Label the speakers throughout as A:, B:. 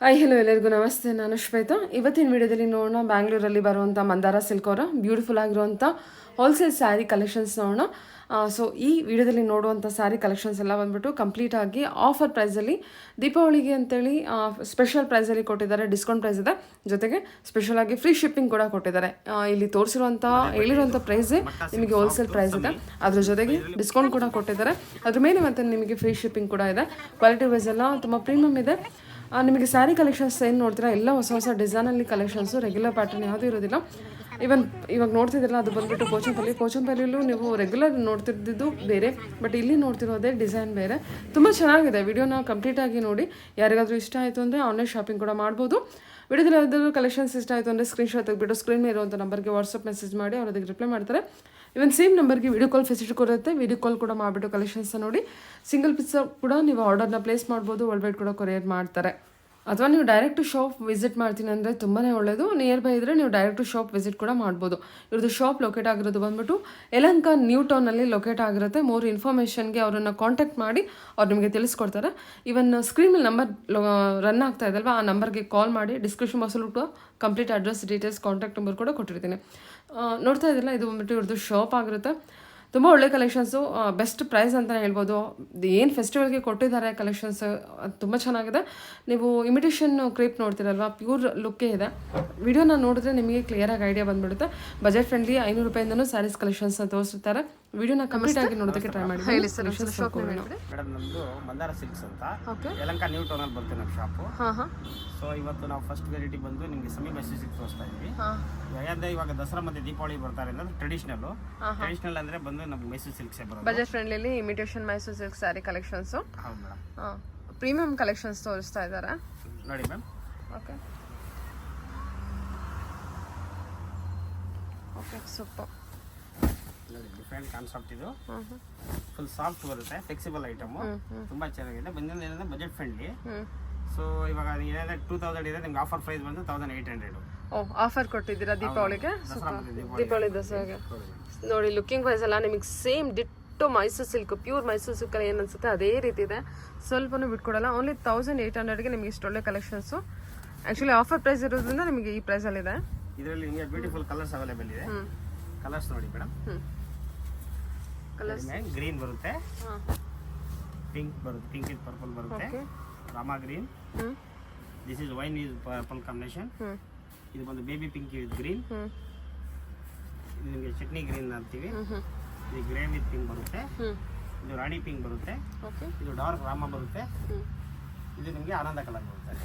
A: Hi hello ಎಲ್ಲರಿಗೂ ನಮಸ್ತೆ. ನಾನು ಶ್ವೇತಾ. ಇವತ್ತಿನ ವಿಡಿಯೋದಲ್ಲಿ ನೋಡೋಣ ಬ್ಯಾಂಗ್ಳೂರಲ್ಲಿ ಬರುವಂಥ ಮಂದಾರ ಸಿಲ್ಕ್ ಅವರ ಬ್ಯೂಟಿಫುಲ್ ಆಗಿರುವಂಥ ಹೋಲ್ಸೇಲ್ ಸ್ಯಾರಿ ಕಲೆಕ್ಷನ್ಸ್ ನೋಡೋಣ. ಸೊ ಈ ವಿಡಿಯೋದಲ್ಲಿ ನೋಡುವಂಥ ಸ್ಯಾರಿ ಕಲೆಕ್ಷನ್ಸ್ ಎಲ್ಲ ಬಂದ್ಬಿಟ್ಟು ಕಂಪ್ಲೀಟ್ ಆಗಿ ಆಫರ್ ಪ್ರೈಸಲ್ಲಿ ದೀಪಾವಳಿಗೆ ಅಂತೇಳಿ ಸ್ಪೆಷಲ್ ಪ್ರೈಸಲ್ಲಿ ಕೊಟ್ಟಿದ್ದಾರೆ. ಡಿಸ್ಕೌಂಟ್ ಪ್ರೈಸ್ ಇದೆ, ಜೊತೆಗೆ ಸ್ಪೆಷಲ್ ಆಗಿ ಫ್ರೀ ಶಿಪ್ಪಿಂಗ್ ಕೂಡ ಕೊಟ್ಟಿದ್ದಾರೆ. ಇಲ್ಲಿ ತೋರಿಸಿರುವಂಥ ಹೇಳಿರುವಂಥ ಪ್ರೈಸೇ ನಿಮಗೆ ಹೋಲ್ಸೇಲ್ ಪ್ರೈಸ್ ಇದೆ, ಅದ್ರ ಜೊತೆಗೆ ಡಿಸ್ಕೌಂಟ್ ಕೂಡ ಕೊಟ್ಟಿದ್ದಾರೆ. ಅದ್ರ ಮೇಲೆ ಮತ್ತೆ ನಿಮಗೆ ಫ್ರೀ ಶಿಪ್ಪಿಂಗ್ ಕೂಡ ಇದೆ. ಕ್ವಾಲಿಟಿ ವೈಸ್ ಎಲ್ಲ ತುಂಬ ಪ್ರೀಮಿಯಮ್ ಇದೆ. ನಿಮಗೆ ಸ್ಯಾರಿ ಕಲೆಕ್ಷನ್ಸ್ ಏನು ನೋಡ್ತೀರಾ ಎಲ್ಲ ಹೊಸ ಹೊಸ ಡಿಸೈನಲ್ಲಿ ಕಲೆಕ್ಷನ್ಸು, ರೆಗ್ಯುಲರ್ ಪ್ಯಾಟರ್ನ್ ಯಾವುದೂ ಇರೋದಿಲ್ಲ. ಇವಾಗ ನೋಡ್ತಿದ್ರಲ್ಲ ಅದು ಬಂದುಬಿಟ್ಟು ಕೋಚಂಪಲ್ಲಿಯಲ್ಲೂ ನೀವು ರೆಗ್ಯುಲರ್ ನೋಡ್ತಿದ್ದು ಬೇರೆ, ಬಟ್ ಇಲ್ಲಿ ನೋಡ್ತಿರೋದೇ ಡಿಸೈನ್ ಬೇರೆ. ತುಂಬ ಚೆನ್ನಾಗಿದೆ. ವಿಡಿಯೋನ ಕಂಪ್ಲೀಟಾಗಿ ನೋಡಿ. ಯಾರಿಗಾದರೂ ಇಷ್ಟ ಆಯಿತು ಅಂದರೆ ಆನ್ಲೈನ್ ಶಾಪಿಂಗ್ ಕೂಡ ಮಾಡ್ಬೋದು. ವಿಡಿಯೋದಲ್ಲಿ ಯಾವ್ದಾದ್ರು ಕಲೆಕ್ಷನ್ಸ್ ಇಷ್ಟ ಆಯಿತು ಅಂದರೆ ಸ್ಕ್ರೀನ್ಶಾಟ್ ತೆಗೆದುಬಿಟ್ಟು ಸ್ಕ್ರೀನ್ ಮೇಲೆ ಇರುವಂಥ ನಂಬರ್ಗೆ ವಾಟ್ಸಪ್ ಮೆಸೇಜ್ ಮಾಡಿ ಅವ್ರು ಅದಕ್ಕೆ ರಿಪ್ಲೈ ಮಾಡ್ತಾರೆ. ಇವನ್ ಸೇಮ್ ನಂಬರ್ಗೆ ವಿಡಿಯೋ ಕಾಲ್ ಫೆಸಿಲಿಟಿ ಕೊಡುತ್ತೆ. ವಿಡಿಯೋ ಕಾಲ್ ಕೂಡ ಮಾಡಿಬಿಟ್ಟು ಕಲೆಕ್ಷನ್ಸ್ನ ನೋಡಿ ಸಿಂಗಲ್ ಪೀಸ್ ಕೂಡ ನೀವು ಆರ್ಡರ್ನ ಪ್ಲೇಸ್ ಮಾಡ್ಬೋದು. ವರ್ಲ್ಡ್ ವೈಡ್ ಕೂಡ ಕೊರಿಯರ್ ಮಾಡ್ತಾರೆ. ಅಥವಾ ನೀವು ಡೈರೆಕ್ಟು ಶಾಪ್ ವಿಸಿಟ್ ಮಾಡ್ತೀನಿ ಅಂದರೆ ತುಂಬಾ ಒಳ್ಳೆಯದು. ನಿಯರ್ ಬೈ ಇದ್ದರೆ ನೀವು ಡೈರೆಕ್ಟು ಶಾಪ್ ವಿಸಿಟ್ ಕೂಡ ಮಾಡ್ಬೋದು. ಇವ್ರದ್ದು ಶಾಪ್ ಲೊಕೇಟ್ ಆಗಿರೋದು ಬಂದ್ಬಿಟ್ಟು ಯಲಹಂಕ ನ್ಯೂ ಟೌನಲ್ಲಿ ಲೊಕೇಟ್ ಆಗಿರುತ್ತೆ. ಮೋರ್ ಇನ್ಫಾರ್ಮೇಷನ್ಗೆ ಅವರನ್ನು ಕಾಂಟ್ಯಾಕ್ಟ್ ಮಾಡಿ ಅವ್ರು ನಿಮಗೆ ತಿಳಿಸ್ಕೊಡ್ತಾರೆ. ಇವನ್ ಸ್ಕ್ರೀನ್ ಮೇಲೆ ನಂಬರ್ ರನ್ ಆಗ್ತಾ ಇದಲ್ವಾ, ಆ ನಂಬರ್ಗೆ ಕಾಲ್ ಮಾಡಿ ಡಿಸ್ಕ್ರಿಪ್ಷನ್ ಬಾಕ್ಸಲ್ಲೂ ಕೂಡ complete address, details, contact number ಕೂಡ ಕೊಟ್ಟಿರ್ತೀನಿ. ನೋಡ್ತಾ ಇದ್ದಿಲ್ಲ, ಇದು ಬಂದ್ಬಿಟ್ಟು ಇವ್ರದ್ದು ಶಾಪ್ ಆಗಿರುತ್ತೆ. ತುಂಬ ಒಳ್ಳೆ ಕಲೆಕ್ಷನ್ಸು, ಬೆಸ್ಟ್ ಪ್ರೈಸ್ ಅಂತಲೇ ಹೇಳ್ಬೋದು. ಏನು ಫೆಸ್ಟಿವಲ್ಗೆ ಕೊಟ್ಟಿದ್ದಾರೆ ಕಲೆಕ್ಷನ್ಸ್ ತುಂಬ ಚೆನ್ನಾಗಿದೆ. ನೀವು ಇಮಿಟೇಷನ್ ಕ್ರೇಪ್ ನೋಡ್ತೀರಲ್ವ, ಪ್ಯೂರ್ ಲುಕ್ಕೇ ಇದೆ. ವಿಡಿಯೋನ ನೋಡಿದ್ರೆ ನಿಮಗೆ ಕ್ಲಿಯರಾಗಿ ಐಡಿಯಾ ಬಂದುಬಿಡುತ್ತೆ. ಬಜೆಟ್ ಫ್ರೆಂಡ್ಲಿ 500 ರೂಪಾಯಿಂದನೂ ಸ್ಯಾರೀಸ್ ಕಲೆಕ್ಷನ್ಸ್ನ ತೋರಿಸ್ತಾರೆ. ವಿಡಿಯೋನ ಕಂಪ್ಲೀಟ್ ಆಗಿ ನೋಡೋದಕ್ಕೆ ಟ್ರೈ ಮಾಡಿ.
B: ಹೇಳಿ ಸರ್. ಮೇಡಮ್ ನಮ್ಮದು ಮಂದಾರ ಸಿಲ್ಕ್ಸ್ ಅಂತ ಯಲಹಂಕ ನ್ಯೂ ಟೌನಲ್ಲಿ ಬರುತ್ತೆ ನಮ್ಮ ಶಾಪು. ಸೊ ಇವತ್ತು ನಾವು ಫಸ್ಟ್ ವೆರೈಟಿ ಬಂದು ನಿಮಗೆ ಸೆಮಿ ಮೆಸ್ಸಿ ಸಿಲ್ಕ್ ತೋರಿಸ್ತಾ ಇದ್ವಿ. ಯಾಕಂದ್ರೆ ಇವಾಗ ದಸರಾ ಮತ್ತೆ ದೀಪಾವಳಿ ಬರ್ತಾರೆ ಅಂದ್ರೆ ಟ್ರೆಡಿಷನಲ್ ಅಂದ್ರೆ ಬಂದು ನಮ್ಗೆ ಮೈಸೂರು ಸಿಲ್ಕ್ಸ್ ಬರುತ್ತೆ.
A: Budget friendly imitation Mysuru silk sari collections.
B: ಹೌದು ಮೇಡಮ್.
A: ಪ್ರೀಮಿಯಂ ಕಲೆಕ್ಷನ್ಸ್ ತೋರಿಸ್ತಾ ಇದ್ದಾರೆ
B: ನೋಡಿ ಮ್ಯಾಮ್.
A: Okay okay super.
B: ನೋಡಿ ಡಿಫ್ರೆಂಟ್ ಕಾನ್ಸೆಪ್ಟ್ ಇದು. ಫುಲ್ ಸಾಫ್ಟ್ ಬರುತ್ತೆ, ಫ್ಲೆಕ್ಸಿಬಲ್ ಐಟಮ್, ತುಂಬಾ ಚೆನ್ನಾಗಿದೆ. ಬಂದಿದ್ದು ಏನಂದ್ರೆ ಬಜೆಟ್ ಫ್ರೆಂಡ್ಲಿ. ಸೊ ಇವಾಗ ಏನಾದ್ರೆ 2000 ಇದೆ, ನಿಮ್ಗೆ ಆಫರ್ ಪ್ರೈಸ್ ಬಂದು 1800.
A: ಆಫರ್ ಕೊಟ್ಟಿದ್ದೀರಾ ದೀಪಾವಳಿಗೆ? ದೀಪಾವಳಿ ದಸರಾಗೆ ನೋಡಿ. ಲುಕಿಂಗ್ ವೈಸ್ ಎಲ್ಲ ನಿಮಗೆ same ditto Mysuru silk, pure Mysuru silk ಏನು ಅನ್ಸುತ್ತೆ ಅದೇ ರೀತಿ ಇದೆ. ಸ್ವಲ್ಪನೂ ಬಿಟ್ಕೊಡಲ್ಲ. ಓನ್ಲಿ 1800ಗೆ ನಿಮಗೆ ಇಷ್ಟೊಳ್ಳೆ ಕಲೆಕ್ಷನ್ಸು. ಆ್ಯಕ್ಚುಲಿ ಆಫರ್ ಪ್ರೈಸ್ ಇರೋದ್ರಿಂದ ನಿಮಗೆ ಈ ಪ್ರೈಸಲ್ಲಿದೆ.
B: ಇದರಲ್ಲಿ ನಿಮಗೆ ಬ್ಯೂಟಿಫುಲ್ ಕಲರ್ಸ್ ಅವೈಲೇಬಲ್ ಇದೆ. ಕಲರ್ಸ್ ನೋಡಿ ಮೇಡಮ್. ಕಲರ್ಸ್ ಗ್ರೀನ್ ಬರುತ್ತೆ, ಪಿಂಕ್ ಬರುತ್ತೆ, ಪಿಂಕ್ ವಿತ್ ಪರ್ಪಲ್ ಬರುತ್ತೆ, Rama green, this is wine with purple combination. ಇದು ಬಂದು ಬೇಬಿ ಪಿಂಕ್ ವಿತ್ ಗ್ರೀನ್, ಇದು ನಿಮಗೆ ಚಟ್ನಿ ಗ್ರೀನ್ ಅಂತೀವಿ. ಇದು ಗ್ರೇ ವಿತ್ ಪಿಂಕ್ ಬರುತ್ತೆ, ಇದು ರಾಣಿ ಪಿಂಕ್ ಬರುತ್ತೆ, ಇದು ಡಾರ್ಕ್ ರಾಮ ಬರುತ್ತೆ, ಇದು ನಿಮಗೆ ಆನಂದ ಕಲರ್ ಬರುತ್ತೆ.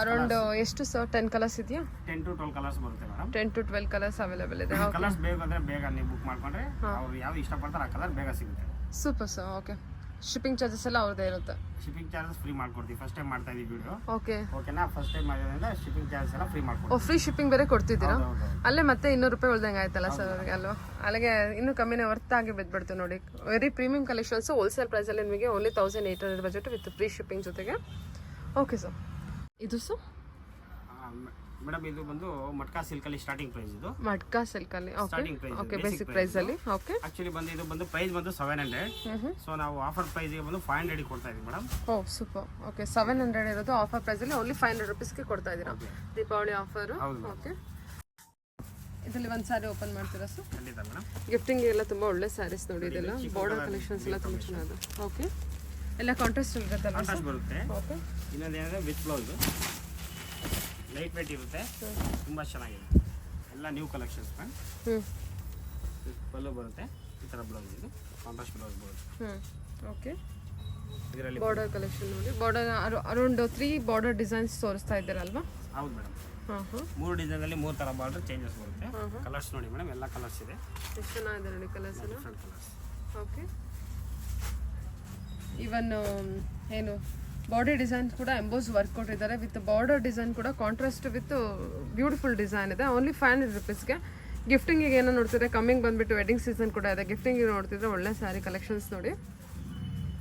A: ಅರೌಂಡ್ ಎಷ್ಟು ಸರ್? 10 ಕಲರ್ಸ್ ಇದೆಯಾ?
B: 10 to 12 ಕಲರ್ಸ್ ಬರುತ್ತೆ ಮೇಡಮ್.
A: 10 to 12 ಕಲರ್ಸ್ ಅವೈಲೇಬಲ್ ಇದೆ.
B: ಕಲರ್ಸ್ ಬೇಕಂದ್ರೆ ಬೇಗ ನೀವು ಬುಕ್ ಮಾಡ್ಕೊಂಡ್ರೆ ಅವ್ರು ಯಾವ್ದು ಇಷ್ಟಪಡ್ತಾರೆ ಆ ಕಲರ್ ಬೇಗ ಸಿಗುತ್ತೆ.
A: Super sir. Okay, shipping charges ಎಲ್ಲ ಅವ್ರದ್ದೇ ಇರುತ್ತೆ?
B: ಶಿಪ್ಪಿಂಗ್ ಚಾರ್ಜಸ್ ಫ್ರೀ ಮಾಡ್ಕೊಡ್ತೀವಿ. ಫಸ್ಟ್ ಟೈಮ್ ಮಾಡ್ತಾ ಇದೀವಿ ವಿಡಿಯೋ.
A: ಓಕೆನಾ?
B: ಫಸ್ಟ್ ಟೈಮ್ ಮಾಡಿದ್ರಿಂದ ಶಿಪ್ಪಿಂಗ್ ಚಾರ್ಜಸ್ ಎಲ್ಲ ಫ್ರೀ ಮಾಡ್ಕೊಡ್ತೀವಿ.
A: ಫ್ರೀ ಶಿಪ್ಪಿಂಗ್ ಬೇರೆ ಕೊಡ್ತಿದ್ದೀರಾ? ಅಲ್ಲೇ ಮತ್ತೆ 200 ರೂಪಾಯಿ ಉಳ್ದಂಗೆ ಆಯ್ತಲ್ಲ ಸರ್ ಅವ್ರಿಗೆ ಅಲ್ವಾ? ಅಲ್ಲಿಗೆ ಇನ್ನೂ ಕಮ್ಮಿನೇ ವರ್ತ್ ಆಗಿ ಬಿದ್ಬಿಡ್ತು ನೋಡಿ. ವೆರಿ ಪ್ರೀಮಿಯಂ ಕಲೆಕ್ಷನ್ಸ್ ಹೋಲ್ಸೇಲ್ ಪ್ರೈಸಲ್ಲಿ ನಿಮಗೆ only 1800 budget with free shipping ಜೊತೆಗೆ. Okay sir. ಇದು ಸರ್
B: ಮೇಡಮ್ ಇದು ಬಂದು ಮಟ್ಕಾ ಸಿಲ್ಕ್ ಅಲ್ಲಿ ಸ್ಟಾರ್ಟಿಂಗ್ ಪ್ರೈಸ್. ಇದು
A: ಮಟ್ಕಾ ಸಿಲ್ಕ್ ಅಲ್ಲಿ ಓಕೆ ಬೇಸಿಕ್ ಪ್ರೈಸ್ ಅಲ್ಲಿ. ಓಕೆ,
B: ಆಕ್ಚುಲಿ ಬಂದು ಇದು ಬಂದು ಪ್ರೈಸ್ ಬಂದು 700. ಸೊ ನಾವು ಆಫರ್ ಪ್ರೈಸ್ ಗೆ ಬಂದು 500 ಕೊಡ್ತಾ ಇದೀವಿ ಮೇಡಮ್.
A: ಓ ಸೂಪರ್. ಓಕೆ, 700 ಇರೋದು ಆಫರ್ ಪ್ರೈಸ್ ಅಲ್ಲಿ ಓನ್ಲಿ 500 ರೂಪೀಸ್ಗೆ ಕೊಡ್ತಾ ಇದೀರಾ. ದೀಪಾವಳಿ ಆಫರ್. ಓಕೆ, ಇದರಲ್ಲಿ ಒಂದು ಸಾರಿ ಓಪನ್ ಮಾಡ್ತೀರಾ ಸರ್?
B: ಖಂಡಿತ ಮೇಡಮ್.
A: ಗಿಫ್ಟಿಂಗ್ ಎಲ್ಲ ತುಂಬಾ ಒಳ್ಳೆ ಸ್ಯಾರೀಸ್ ನೋಡಿ. ಇದೆಲ್ಲ ಬಾರ್ಡರ್ ಕಲೆಕ್ಷನ್ಸ್ ಎಲ್ಲ ತುಂಬಾ ಚೆನ್ನಾಗಿದೆ. ಓಕೆ, ಎಲ್ಲ ಕಾಂಟ್ರಾಸ್ಟ್ ಇರುತ್ತಲ್ಲ?
B: ಕಾಂಟ್ರಾಸ್ಟ್ ಬರುತ್ತೆ.
A: ಓಕೆ,
B: ಇನ್ನೊಂದು ಏನಂದ್ರೆ ವಿತ್ ಬ್ಲೌಸ್ ಲೈಟ್ ವೇಟ್ ಇರುತ್ತೆ, ತುಂಬಾ ಚೆನ್ನಾಗಿದೆ. ಎಲ್ಲ ನ್ಯೂ ಕಲೆಕ್ಷನ್ಸ್ ಮ್ಯಾಮ್. ಪಲ್ಲು ಬರುತ್ತೆ, ಈ ಥರ ಬ್ಲೌಸ್, ಇದು ಕಾಂಟ್ರಾಸ್ಟ್ ಬ್ಲೌಸ್ ಬರುತ್ತೆ.
A: ಓಕೆ,
B: ಇದರಲ್ಲಿ
A: ಬಾರ್ಡರ್ ಕಲೆಕ್ಷನ್ ನೋಡಿ. ಬಾರ್ಡರ್ ಅರೌಂಡ್ 3 ಬಾರ್ಡರ್ ಡಿಸೈನ್ಸ್ ತೋರಿಸ್ತಾ ಇದ್ದೀರಲ್ವಾ?
B: ಹೌದು ಮೇಡಮ್. 3 ಡಿಸೈನ್ ಅಲ್ಲಿ 3 ತರ ಬಾರ್ಡರ್ ಚೇಂಜಸ್ ಬರುತ್ತೆ. ಕಲರ್ಸ್ ನೋಡಿ ಮೇಡಮ್, ಎಲ್ಲ ಕಲರ್ಸ್ ಇದೆ.
A: ಎಷ್ಟು ಚೆನ್ನಾಗಿದೆ ನೋಡಿ ಕಲರ್ಸ್ ಎಲ್ಲ.
B: ಕಲರ್ಸ್.
A: ಓಕೆ, ಇವನ್ ಏನು ಬಾಡಿ ಡಿಸೈನ್ ಕೂಡ ಎಂಬೋಸ್ ವರ್ಕ್ ಕೊಟ್ಟಿದ್ದಾರೆ. ವಿತ್ ಬಾರ್ಡರ್ ಡಿಸೈನ್ ಕೂಡ ಕಾಂಟ್ರಾಸ್ಟ್ ವಿತ್ ಬ್ಯೂಟಿಫುಲ್ ಡಿಸೈನ್ ಇದೆ. ಓನ್ಲಿ 500 ರೂಪೀಸ್ಗೆ. ಗಿಫ್ಟಿಂಗಿಗೆ ಏನೋ ನೋಡ್ತಿದ್ರೆ, ಕಮ್ಮಿಂಗ್ ಬಂದ್ಬಿಟ್ಟು ವೆಡ್ಡಿಂಗ್ ಸೀಸನ್ ಕೂಡ ಇದೆ. ಗಿಫ್ಟಿಂಗಿಗೆ ನೋಡ್ತಿದ್ರೆ ಒಳ್ಳೆ ಸ್ಯಾರಿ ಕಲೆಕ್ಷನ್ಸ್ ನೋಡಿ.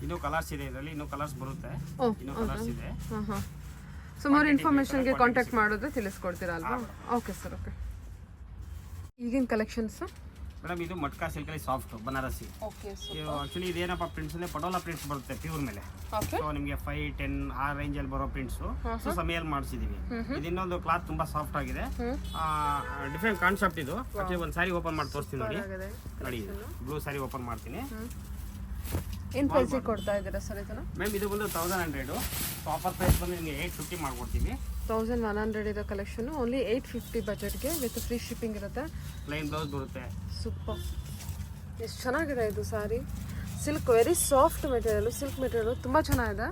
B: ಇನ್ನೂ ಕಲರ್ಸ್ ಇದೆ ಇದರಲ್ಲಿ, ಇನ್ನೂ ಕಲರ್ಸ್ ಬರುತ್ತೆ. ಇನ್ನೂ ಕಲರ್ಸ್ ಇದೆ.
A: ಸುಮಾರು ಇನ್ಫಾರ್ಮೇಷನ್ಗೆ ಕಾಂಟ್ಯಾಕ್ಟ್ ಮಾಡಿದ್ರೆ ತಿಳಿಸ್ಕೊಡ್ತೀರಾ ಅಲ್ವಾ? Okay sir. ಓಕೆ, ಈಗಿನ ಕಲೆಕ್ಷನ್ಸ್
B: ಮೇಡಮ್ ಇದು ಮಟ್ಕಾ ಸಿಲ್ಕಲ್ಲಿ ಸಾಫ್ಟ್ ಬನಾರಸಿ.
A: ಓಕೆ
B: ಆಕ್ಚುಲಿ ಇದೇನಪ್ಪ ಪ್ರಿಂಟ್ಸ್ ಅಂದ್ರೆ ಪಟೋಲಾ ಪ್ರಿಂಟ್ಸ್ ಬರುತ್ತೆ ಪ್ಯೂರ್ ಮೇಲೆ.
A: ಓಕೆ
B: ಸೊ ನಿಮಗೆ 5, 10 ಆ ರೇಂಜ್ ಅಲ್ಲಿ ಬರೋ ಪ್ರಿಂಟ್ಸ್ ಸೊ ಸಮಯಲ್ಲಿ ಮಾಡಿಸಿದೀವಿ. ಇದು ಇನ್ನೊಂದು ಕ್ಲಾತ್ ತುಂಬಾ ಸಾಫ್ಟ್ ಆಗಿದೆ. ಡಿಫ್ರೆಂಟ್ ಕಾನ್ಸೆಪ್ಟ್ ಇದು. ಆಕ್ಚುಲಿ ಒಂದು ಸಾರಿ ಓಪನ್ ಮಾಡಿ ತೋರಿಸ್ತೀನಿ ನೋಡಿ. ನೋಡಿ ಬ್ಲೂ ಸಾರಿ ಓಪನ್ ಮಾಡ್ತೀನಿ.
A: ಏನು ಪ್ರೈಸಿಗೆ ಕೊಡ್ತಾ ಇದ್ದೀರಾ ಸರ್ ಇದನ್ನು?
B: ಮ್ಯಾಮ್ ಇದು ಬಂದು 1100. ಆಫರ್ ಪ್ರೈಸ್ ಬಂದು ನಿಮಗೆ 850 ಮಾಡ್ಕೊಡ್ತೀವಿ.
A: 1100 ಇರೋ ಕಲೆಕ್ಷನ್ ಓನ್ಲಿ 850 ಬಜೆಟ್ಗೆ ವಿತ್ ಫ್ರೀ ಶಿಪ್ಪಿಂಗ್ ಇರುತ್ತೆ.
B: ಪ್ಲೈನ್ ಬ್ಲೌಸ್ ಬರುತ್ತೆ.
A: ಸೂಪರ್, ಎಷ್ಟು ಚೆನ್ನಾಗಿದೆ ಇದು sari. Silk very soft material, silk material ತುಂಬ ಚೆನ್ನಾಗಿದೆ.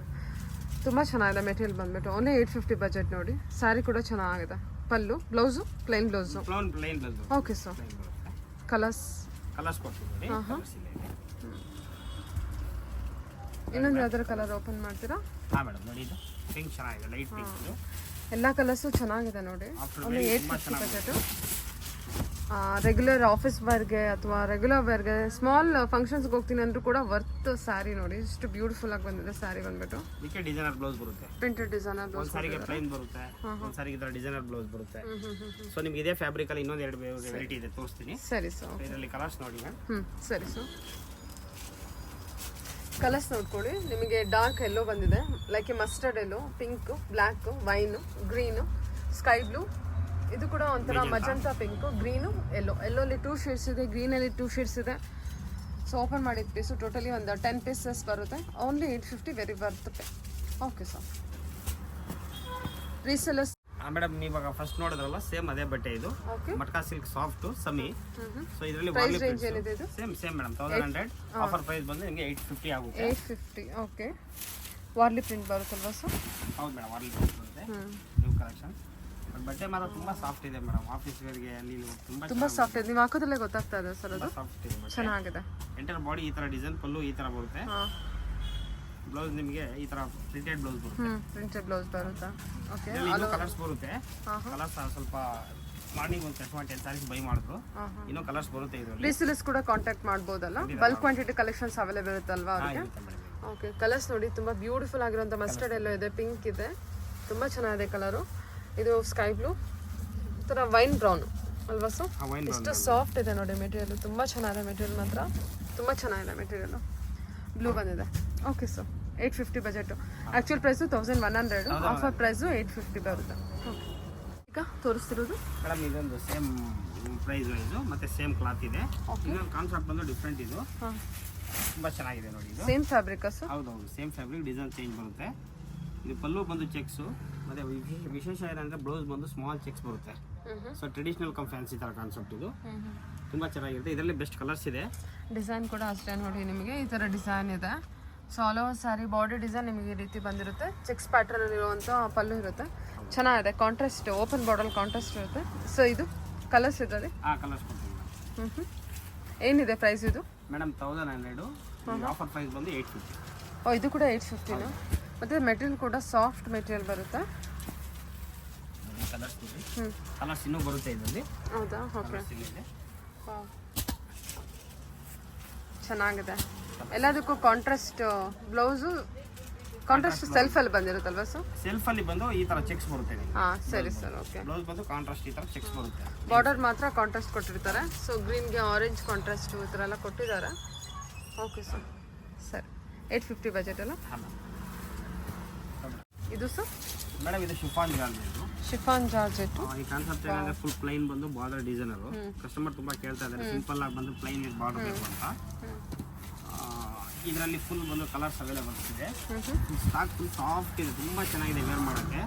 A: ತುಂಬ ಚೆನ್ನಾಗಿದೆ ಮೆಟೀರಿಯಲ್ ಬಂದ್ಬಿಟ್ಟು ಓನ್ಲಿ 850 ಬಜೆಟ್ ನೋಡಿ. ಸ್ಯಾರಿ ಕೂಡ ಚೆನ್ನಾಗಿದೆ. ಪಲ್ಲು blouse plain blouse.
B: Plain blouse.
A: Okay sir. Colours
B: ಕೊಡ್ತೀವಿ ನೋಡಿ.
A: ಇನ್ನೊಂದು ಯಾವ್ದಾರು ಕಲರ್ ಓಪನ್ ಮಾಡ್ತೀರಾ?
B: ಹಾಂ ಮೇಡಮ್ ನೋಡಿ ಇದು ಪಿಂಕ್ ಚೆನ್ನಾಗಿದೆ, ಲೈಟ್ ಪಿಂಕ್ ಇದು.
A: ಎಲ್ಲ ಕಲರ್ಸು ಚೆನ್ನಾಗಿದೆ ನೋಡಿ. Only 850 budget. ರೆಗ್ಯುಲರ್ ಆಫೀಸ್ ವೇರ್ಗೆ ಅಥವಾ ರೆಗ್ಯುಲರ್ ವೇರ್ಗೆ ಸ್ಮಾಲ್ ಫಂಕ್ಷನ್ಸ್ಗೆ ಹೋಗ್ತೀನಿ ಅಂದ್ರೂ ಕೂಡ ವರ್ತ್ ಸ್ಯಾರಿ ನೋಡಿ. ಎಷ್ಟು ಬ್ಯೂಟಿಫುಲ್ ಆಗಿ ಬಂದಿದೆ ಸ್ಯಾರಿ ಬಂದ್ಬಿಟ್ಟು.
B: ಇದಕ್ಕೆ ಡಿಸೈನರ್ ಬ್ಲೌಸ್ ಬರುತ್ತೆ.
A: Printed designer blouse.
B: ಒಂದು ಸಾರಿಗೆ ಪ್ಲೈನ್ ಬರುತ್ತೆ, ಒಂದು ಸಾರಿಗೆ ಇದರ ಡಿಸೈನರ್ ಬ್ಲೌಸ್ ಬರುತ್ತೆ. ಸೊ ನಿಮ್ಗೆ ಇದೇ ಫ್ಯಾಬ್ರಿಕ್ ಅಲ್ಲಿ ಇನ್ನೊಂದು 2 ವೆರೈಟಿ ಇದೆ, ತೋರಿಸ್ತೀನಿ.
A: ಸರಿ ಸರ್.
B: ಇದರಲ್ಲಿ ಕಲರ್ಸ್ ನೋಡಿ ಮ್ಯಾಮ್.
A: ಸರಿ ಸರ್. ಕಲರ್ಸ್ ನೋಡ್ಕೊಳ್ಳಿ. ನಿಮಗೆ ಡಾರ್ಕ್ ಎಲ್ಲೋ ಬಂದಿದೆ, ಲೈಕ್ ಮಸ್ಟರ್ಡ್ ಎಲ್ಲೋ, pink, black, wine, green, sky blue. ಇದು ಕೂಡ ಒಂಥರ ಮಜಂತಾ ಪಿಂಕ್, ಗ್ರೀನು, ಎಲ್ಲೋಲ್ಲಿ 2 ಶೇಡ್ಸ್ ಇದೆ, ಗ್ರೀನಲ್ಲಿ 2 ಶೇಡ್ಸ್ ಇದೆ. ಸೊ ಓಪನ್ ಮಾಡಿದ ಪೀಸು ಟೋಟಲಿ ಒಂದು 10 ಪೀಸಸ್ ಬರುತ್ತೆ. Only 850, very worth pay. Okay sir. Resellers
B: madam ಇವಾಗ ಫಸ್ಟ್ ನೋಡಿದ್ರಲ್ಲ ಸೇಮ್ ಅದೇ ಬಟ್ಟೆ ಇದು.
A: ಓಕೆ.
B: ಮಟ್ಕಾ ಸಿಲ್ಕ್ ಸಾಫ್ಟ್ ಸಮಿ. ಸೊ ಇದರಲ್ಲಿ
A: ಪ್ರೈಸ್ ರೇಂಜ್ ಏನಿದೆ ಇದು?
B: Same madam 1100. ಆಫರ್ ಪ್ರೈಸ್ ಬಂದು ನಿಮಗೆ 850 ಆಗುತ್ತೆ.
A: 850. ಓಕೆ. ವಾರ್ಲಿ ಪ್ರಿಂಟ್ ಬರುತ್ತಲ್ವಾ ಸರ್?
B: ಹೌದು ಮೇಡಮ್, ವಾರ್ಲಿ ಪ್ರಿಂಟ್ ಬರುತ್ತೆ. New collection. ಬಟ್ಟೆ ಮಾತ್ರ ತುಂಬಾ ಸಾಫ್ಟ್ ಇದೆ ಮೇಡಮ್. ಆಫೀಸ್ ವೇರ್ಗೆ ಅಲ್ಲಿ
A: ತುಂಬಾ ಸಾಫ್ಟ್ ಇದೆ. ನೀವು ಹಾಕೋದಲ್ಲೇ ಗೊತ್ತಾಗ್ತಾ ಇದೆ ಸರ್. ಅದು
B: ಸಾಫ್ಟ್ ಇದೆ.
A: ಚೆನ್ನಾಗಿದೆ.
B: ಎಂಟರ್ ಬಾಡಿ ಈ ತರ ಡಿಸೈನ್, ಪಲ್ಲು ಈ ತರ ಬರುತ್ತೆ. ಬ್ಲೌಸ್ ನಿಮಗೆ ಈ ತರ ಪ್ರಿಂಟೆಡ್ ಬ್ಲೌಸ್ ಬರುತ್ತೆ.
A: ಪ್ರಿಂಟೆಡ್ ಬ್ಲೌಸ್ ಬರುತ್ತಾ? ಓಕೆ.
B: ಇನ್ನೂ ಕಲರ್ಸ್ ಬರುತ್ತೆ. ಕಲರ್ಸ್ ಸ್ವಲ್ಪ ಮಾರ್ನಿಂಗ್ ಒಂದು 10 ಸಾರೀಸ್ ಬೈ ಮಾಡಿದ್ರು. ಇನ್ನೂ ಕಲರ್ಸ್ ಬರುತ್ತೆ ಇದರಲ್ಲಿ.
A: ರೀಸೇಲರ್ಸ್ ಕೂಡ ಕಾಂಟ್ಯಾಕ್ಟ್ ಮಾಡ್ಬೋದಲ್ಲ? ಬಲ್ಕ್ ಕ್ವಾಂಟಿಟಿ ಕಲೆಕ್ಷನ್ಸ್ ಅವೈಲೇಬಲ್ ಇರುತ್ತಲ್ವಾ ಅವರಿಗೆ? ಓಕೆ. ಕಲರ್ಸ್ ನೋಡಿ, ತುಂಬಾ ಬ್ಯೂಟಿಫುಲ್ ಆಗಿರುವಂಥ ಮಸ್ಟರ್ಡ್ ಎಲ್ಲೋ ಇದೆ, ಪಿಂಕ್ ಇದೆ, ತುಂಬಾ ಚೆನ್ನಾಗಿದೆ ಕಲರು. ಇದು ಸ್ಕೈ ಬ್ಲೂ, ಈ ಥರ ವೈನ್ ಬ್ರೌನ್ ಅಲ್ವಾ ಸರ್? ಎಷ್ಟು ಸಾಫ್ಟ್ ಇದೆ ನೋಡಿ ಮೆಟೀರಿಯಲ್. ತುಂಬ ಚೆನ್ನಾಗಿದೆ ಮೆಟೀರಿಯಲ್, ಮಾತ್ರ ತುಂಬ ಚೆನ್ನಾಗಿದೆ ಮೆಟೀರಿಯಲ್. ಬ್ಲೂ ಬಂದಿದೆ. Okay sir. 850 budget. Actual price 1100, offer price 850 ಬರುತ್ತೆ. ಓಕೆ. ಈಗ ತೋರಿಸ್ತಿರೋದು
B: ಮೇಡಮ್ ಇದೊಂದು ಸೇಮ್ ಪ್ರೈಸ್ ವೈಸು ಮತ್ತೆ ಸೇಮ್ ಕ್ಲಾತ್ ಇದೆ. ಇನ್ನೊಂದು ಕಾನ್ಸೆಪ್ಟ್ ಬಂದು ಡಿಫ್ರೆಂಟ್ ಇದು. ತುಂಬ ಚೆನ್ನಾಗಿದೆ ನೋಡಿ. ಇದು
A: ಸೇಮ್ ಫ್ಯಾಬ್ರಿಕಾ ಸರ್?
B: ಹೌದೌದು, ಸೇಮ್ ಫ್ಯಾಬ್ರಿಕ್, ಡಿಸೈನ್ ಚೇಂಜ್ ಬರುತ್ತೆ. ಇದು ಪಲ್ಲು ಬಂದು ಚೆಕ್ಸು, ಮತ್ತೆ ವಿಶೇಷ ಏನಂದ್ರೆ ಬ್ಲೌಸ್ ಬಂದು ಸ್ಮಾಲ್ ಚೆಕ್ಸ್ ಬರುತ್ತೆ. ಸೊ ಟ್ರೆಡಿಷನಲ್ ಕಮ್ ಫ್ಯಾನ್ಸಿ ಥರ ಕಾನ್ಸೆಪ್ಟ್ ಇದು. ತುಂಬ ಚೆನ್ನಾಗಿರುತ್ತೆ. ಇದರಲ್ಲಿ ಬೆಸ್ಟ್ ಕಲರ್ಸ್ ಇದೆ.
A: ಡಿಸೈನ್ ಕೂಡ ಅಷ್ಟೇ ನೋಡಿ, ನಿಮಗೆ ಈ ಥರ ಡಿಸೈನ್ ಇದೆ. So all over sari border design ನಿಮಗೆ ಈ ರೀತಿ ಬಂದಿರುತ್ತೆ. ಚೆಕ್ಸ್ ಪ್ಯಾಟರ್ನ್ ಇರುವಂಥ ಪಲ್ಲು ಇರುತ್ತೆ. ಚೆನ್ನಾಗಿದೆ. ಕಾಂಟ್ರಾಸ್ಟ್, ಓಪನ್ ಬಾರ್ಡರ್ ಕಾಂಟ್ರಾಸ್ಟ್ ಇರುತ್ತೆ. ಸೊ ಇದು ಕಲರ್ಸ್ ಇದರಲ್ಲಿ
B: ಕಲರ್ಸ್ ಕೊಡ್ತೀವಿ.
A: ಏನಿದೆ ಪ್ರೈಸ್ ಇದು?
B: ಮೇಡಮ್ 1100. ಆಫರ್ ಪ್ರೈಸ್ ಬಂದು 850.
A: ಓ, ಇದು ಕೂಡ 850. ಮತ್ತು ಮೆಟೀರಿಯಲ್ ಕೂಡ ಸಾಫ್ಟ್ ಮೆಟೀರಿಯಲ್ ಬರುತ್ತೆ.
B: ಕಲರ್ಸ್ ಇನ್ನೂ ಬರುತ್ತೆ ಇದರಲ್ಲಿ.
A: ಹೌದಾ? ಓಕೆ. ಚೆನ್ನಾಗಿದೆ. ಎಲ್ಲದಕ್ಕೂ ಕಾಂಟ್ರಾಸ್ಟ್ ಬ್ಲೌಸು, ಕಾಂಟ್ರಾಸ್ಟ್ ಸೆಲ್ಫಲ್ಲಿ ಬಂದಿರುತ್ತಲ್ವಾ ಸರ್?
B: ಸೆಲ್ಫಲ್ಲಿ ಬಂದು ಈ ಥರ ಚೆಕ್ಸ್ ಬರುತ್ತೆ.
A: ಹಾಂ, ಸರಿ ಸರ್. ಓಕೆ.
B: ಬ್ಲೌಸ್ ಬಂದು ಕಾಂಟ್ರಾಸ್ಟ್ ಈ ಥರ ಚೆಕ್ಸ್ ಬರುತ್ತೆ.
A: ಬಾರ್ಡರ್ ಮಾತ್ರ ಕಾಂಟ್ರಾಸ್ಟ್ ಕೊಟ್ಟಿರ್ತಾರೆ. ಸೊ ಗ್ರೀನ್ಗೆ ಆರೆಂಜ್ ಕಾಂಟ್ರಾಸ್ಟ್ ಈ ಥರ ಎಲ್ಲ ಕೊಟ್ಟಿದ್ದಾರೆ. Okay sir. ಸರಿ. 850 ಬಜೆಟ್ ಅಲ್ಲ ಇದು ಸರ್?
B: ಮೇಡಮ್ ಇದು ಶಿಫಾನ್ ಜಾರ್ಜೆಟ್.
A: Chiffon georgette.
B: ಈ ಕಾನ್ಸೆಪ್ಟ್ ಏನಂದ್ರೆ ಫುಲ್ ಪ್ಲೈನ್ ಬಂದು ಬಾರ್ಡರ್ ಡಿಸೈನರು. ಕಸ್ಟಮರ್ ತುಂಬಾ ಕೇಳ್ತಾ ಇದ್ದಾರೆ ಸಿಂಪಲ್ ಆಗಿ ಬಂದು ಪ್ಲೈನ್ ವಿತ್ ಬಾರ್ಡರ್ ಬೇಕು ಅಂತ. ಇದರಲ್ಲಿ ಫುಲ್ ಬಂದು ಕಲರ್ಸ್ ಅವೈಲೇಬಲ್ ಇದೆ. ಸ್ಟಾಕ್ ಫುಲ್ ಸಾಫ್ಟ್ ಇದೆ, ತುಂಬಾ ಚೆನ್ನಾಗಿದೆ ವೇರ್ ಮಾಡೋಕ್ಕೆ.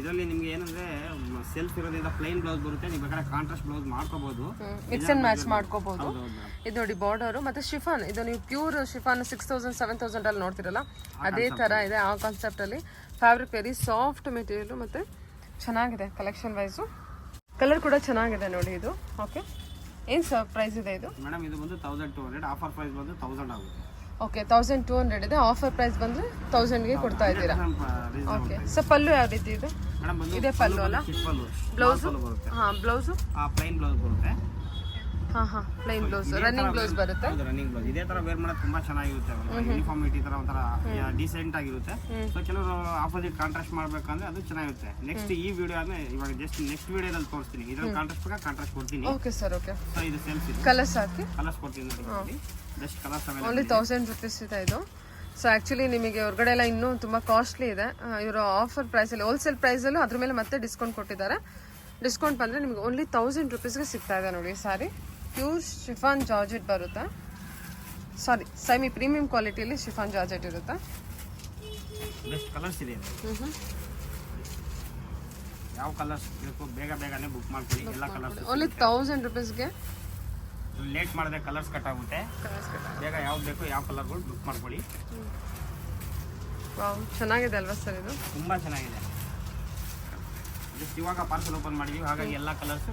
B: ಇದರಲ್ಲಿ ನಿಮ್ಗೆ ಏನಂದ್ರೆ ಸೆಲ್ಫ್ ಇರೋದ್ರಿಂದ ಪ್ಲೈನ್ ಬ್ಲೌಸ್ ಬರುತ್ತೆ. ನೀವು ಬೇಕಾದ್ರೆ ಕಾಂಟ್ರಾಸ್ಟ್ ಬ್ಲೌಸ್ ಮಾಡ್ಕೋಬಹುದು,
A: ಮಿಕ್ಸ್ ಅಂಡ್ ಮ್ಯಾಚ್ ಮಾಡ್ಕೋಬಹುದು. ಇದು ನೋಡಿ ಬಾರ್ಡರ್ ಮತ್ತೆ ಶಿಫಾನ್. ಇದು ನೀವು ಪ್ಯೂರ್ ಶಿಫಾನ್ 6000 7000 ಅಲ್ಲಿ ನೋಡ್ತಿರಲ್ಲ, ಅದೇ ತರ ಇದೆ ಆ ಕಾನ್ಸೆಪ್ಟ್ ಅಲ್ಲಿ. ಫ್ಯಾಬ್ರಿಕ್ ವೆರಿ ಸಾಫ್ಟ್ ಮೆಟೀರಿಯಲ್ ಮತ್ತೆ ಚೆನ್ನಾಗಿದೆ ಕಲೆಕ್ಷನ್ ವೈಸು. ಕಲರ್ ಕೂಡ ಚೆನ್ನಾಗಿದೆ ನೋಡಿ ಇದು. ಓಕೆ. ಏನು ಸರ್ ಪ್ರೈಸ್ ಇದೆ ಇದು?
B: ಮೇಡಮ್ ಇದು ಬಂದು 1200. ಆಫರ್ ಪ್ರೈಸ್ ಬಂದು 1000 ಆಗುತ್ತೆ.
A: ಓಕೆ. 1200 ಇದೆ. ಆಫರ್ ಪ್ರೈಸ್ ಬಂದ್ರೆ 1000ಗೆ ಕೊಡ್ತಾ ಇದ್ದೀರಾ? ಓಕೆ. ಸರ್ ಪಲ್ಲು ಯಾವ ರೀತಿ ಇದೆ?
B: ಮೇಡಮ್ ಬಂದು
A: ಇದೆ ಪಲ್ಲು ಅಲ್ಲ? ಬ್ಲೌಸ್?
B: ಬರುತ್ತೆ.
A: ಹಾಂ, ಬ್ಲೌಸು
B: ಪ್ಲೈನ್ ಬ್ಲೌಸ್ ಬರುತ್ತೆ.
A: ಹಾಂ ಪ್ಲೈನ್ ಬ್ಲೌಸ್ ರನ್ನಿಂಗ್ ಬ್ಲೌಸ್ ಬರುತ್ತೆ.
B: ರನ್ನಿಂಗ್ ಬ್ಲೌಸ್ ಇದೇ ತರ ವೇರ್ ಮಾಡೋದು ತುಂಬಾ ಚೆನ್ನಾಗಿರುತ್ತೆ. ಯೂನಿಫಾರ್ಮಿಟಿ ತರ ಒಂಥರ ಡೀಸೆಂಟ್ ಆಗಿರುತ್ತೆ. ಸೊ ಕೆಲವರು ಆಪೋಸಿಟ್ ಕಾಂಟ್ರಾಸ್ಟ್ ಮಾಡ್ಬೇಕಂದ್ರೆ ಅದು ಚೆನ್ನಾಗಿರುತ್ತೆ. ನೆಕ್ಸ್ಟ್ ಈ ವಿಡಿಯೋ ಆದ್ಮೇಲೆ ಇವಾಗ ಜಸ್ಟ್ ನೆಕ್ಸ್ಟ್ ವಿಡಿಯೋದಲ್ಲಿ ತೋರಿಸ್ತೀನಿ. ಇದ್ರಲ್ಲಿ ಕಾಂಟ್ರಾಸ್ಟ್ ಬೇಕಾ ಕಾಂಟ್ರಾಸ್ಟ್ ಕೊಡ್ತೀನಿ.
A: Okay sir, okay.
B: ಸೊ ಇದು ಸೆಲ್ಫ್ ಇದೆ,
A: ಕಲರ್ಸ್ ಹಾಕಿ
B: ಕಲರ್ಸ್ ಕೊಡ್ತೀನಿ ನೋಡಿ. ಜಸ್ಟ್ ಕಲರ್ಸ್
A: ಓನ್ಲಿ 1000 rupees ಇದೆ ಇದು. ಸೊ ಆ್ಯಕ್ಚುಲಿ ನಿಮಗೆ ಹೊರಗಡೆ ಎಲ್ಲ ಇನ್ನೂ ತುಂಬ ಕಾಸ್ಟ್ಲಿ ಇದೆ. ಇವರು ಆಫರ್ ಪ್ರೈಸಲ್ಲಿ ಹೋಲ್ಸೇಲ್ ಪ್ರೈಸಲ್ಲೂ ಅದ್ರ ಮೇಲೆ ಮತ್ತೆ ಡಿಸ್ಕೌಂಟ್ ಕೊಟ್ಟಿದ್ದಾರೆ. ಡಿಸ್ಕೌಂಟ್ ಬಂದರೆ ನಿಮಗೆ ಓನ್ಲಿ 1000 rupeesಗೆ ಸಿಗ್ತಾ ಇದೆ ನೋಡಿ. ಸಾರಿ ಪ್ಯೂರ್ ಶಿಫಾನ್ ಜಾರ್ಜೆಟ್ ಬರುತ್ತೆ. ಸಾರಿ ಸೆಮಿ ಪ್ರೀಮಿಯಂ ಕ್ವಾಲಿಟಿಯಲ್ಲಿ ಶಿಫಾನ್ ಜಾರ್ಜೆಟ್ ಇರುತ್ತೆ.
B: ಬೆಸ್ಟ್ ಕಲರ್ಸ್ ಇದೆ. ಯಾವ ಕಲರ್ಸ್ ಬೇಕು ಬೇಗನೆ ಬುಕ್ ಮಾಡ್ಕೊಳ್ಳಿ. ಎಲ್ಲ ಕಲರ್ಸ್
A: ಓನ್ಲಿ 1000 rupeesಗೆ.
B: ಲೇಟ್ ಮಾಡಿದ್ರೆ ಕಲರ್ಸ್ ಕಟ್ ಆಗುತ್ತೆ. ಬೇಗ ಯಾವ್ದು ಬೇಕು ಯಾವ ಕಲರ್ಗಳು ಬುಕ್ ಮಾಡ್ಕೊಳ್ಳಿ.
A: ವಾವ್, ಚೆನ್ನಾಗಿದೆ ಅಲ್ವಾ ಸರ್ ಇದು?
B: ತುಂಬಾ ಚೆನ್ನಾಗಿದೆ. ಜಸ್ಟ್ ಇವಾಗ ಪಾರ್ಸಲ್ ಓಪನ್ ಮಾಡಿದೀವಿ, ಹಾಗಾಗಿ ಎಲ್ಲ ಕಲರ್ಸ್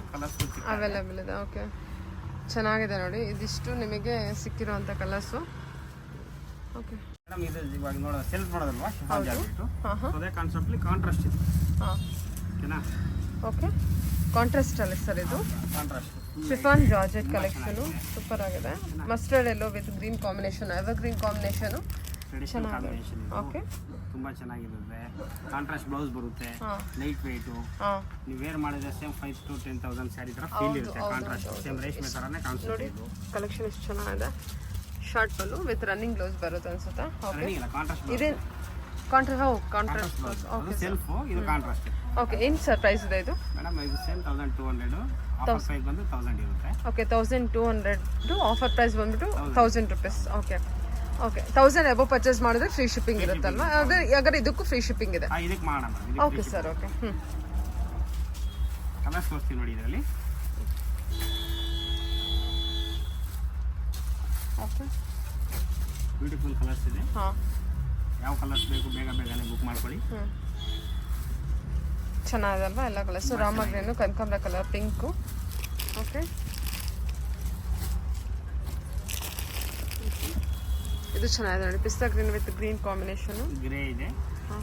A: ಅವೈಲೇಬಲ್ ಇದೆ. ಓಕೆ, ಚೆನ್ನಾಗಿದೆ ನೋಡಿ. ಇದಿಷ್ಟು ನಿಮಗೆ ಸಿಕ್ಕಿರುವಂಥ ಕಲರ್ಸು. ಓಕೆ
B: ಮೇಡಮ್, ಇದು ಇವಾಗ ನೋಡೋದು ಸೆಲ್ಫ್ ನೋಡೋದಲ್ವಾ, ಶಿಫಾನ್ ಜಾರ್ಜೆಟ್. ಅದೇ ಕಾನ್ಸೆಪ್ಟ್ಲಿ ಕಾಂಟ್ರಾಸ್ಟ್ ಇದೆ.
A: ಹಾಂ,
B: ಓಕೆನಾ?
A: ಓಕೆ, ಕಾಂಟ್ರಾಸ್ಟ್ ಅಲ್ಲಿ ಸರ್ ಇದು.
B: Contrast
A: chiffon georgette collection super ಆಗಿದೆ. Mustard yellow with green combination, evergreen combination.
B: Traditional combination.
A: Okay,
B: ತುಂಬಾ ಚೆನ್ನಾಗಿರುತ್ತೆ. ಕಾಂಟ್ರಾಸ್ಟ್ ಬ್ಲೌಸ್ ಬರುತ್ತೆ, ಲೈಟ್ ವೆಯ್ಟು. ನೀವು ವೇರ್ ಮಾಡಿದ್ರೆ ಸೇಮ್ 5,000 to 10,000 ಸ್ಯಾರಿ ತರ ಫೀಲ್ ಇರುತ್ತೆ. ಕಾಂಟ್ರಾಸ್ಟ್ ಸೇಮ್ ರೇಷ್ಮೆ ತರಾನೇ ಕಾಣಿಸುತ್ತೆ.
A: ನೋಡಿ ಕಲೆಕ್ಷನ್ ಎಷ್ಟು ಚೆನ್ನಾಗಿದೆ. Short pallu with running blouse ಬರುತ್ತೆ ಅನ್ಸುತ್ತಾ? ಓಕೆ,
B: ಕಾಂಟ್ರಾಸ್ಟ್
A: ಇದೆ ಕಾಂಟ್ರಾಸ್ಟ್ ಬ್ಲೌಸ್. ಓಕೆ
B: ಸೆಲ್ಫ್, ಇದು ಕಾಂಟ್ರಾಸ್ಟ್.
A: ಓಕೆ, ಏನು ಸರ್ ಪ್ರೈಸ್ ಇದೆ ಇದು?
B: ಮೇಡಮ್ ಇದು ಸೇಮ್ 1200. ಆಫರ್ ಪ್ರೈಸ್ ಬಂದು 1000 ಇರುತ್ತೆ.
A: ಓಕೆ, 1200 ಆಫರ್ ಪ್ರೈಸ್ ಬಂದ್ಬಿಟ್ಟು 1000 rupees. Okay okay, 1000 above purchase ಮಾಡಿದ್ರೆ ಫ್ರೀ ಶಿಪ್ಪಿಂಗ್ ಇರುತ್ತಲ್ವಾ? ಹಾಗಾದ್ರೆ ಇದಕ್ಕೂ ಫ್ರೀ ಶಿಪ್ಪಿಂಗ್ ಇದೆ.
B: ಇದಕ್ಕೆ ಮಾಡೋಣ madam.
A: Okay sir, okay.
B: Colours ತೋರಿಸ್ತೀನಿ ನೋಡಿ ಇದರಲ್ಲಿ.
A: ಓಕೆ,
B: ಬ್ಯೂಟಿಫುಲ್ ಕಲರ್ಸ್ ಇದೆ.
A: ಹಾಂ,
B: ಯಾವ ಕಲರ್ಸ್ ಬೇಕು ಬೇಗನೆ ಬುಕ್ ಮಾಡ್ಕೊಳ್ಳಿ.
A: ಚೆನ್ನಾಗಿದೆ ಅಲ್ವಾ ಎಲ್ಲ ಕಲರ್ಸು? ರಾಮ ಗ್ರೀನು, ಕನಕಾಂಬರ ಕಲರ್, ಪಿಂಕು. ಓಕೆ, ಇದು ಚೆನ್ನಾಗಿದೆ ನೋಡಿ. ಪಿಸ್ತಾ green with green combination.
B: Grey ಇದೆ,
A: ಹಾಂ,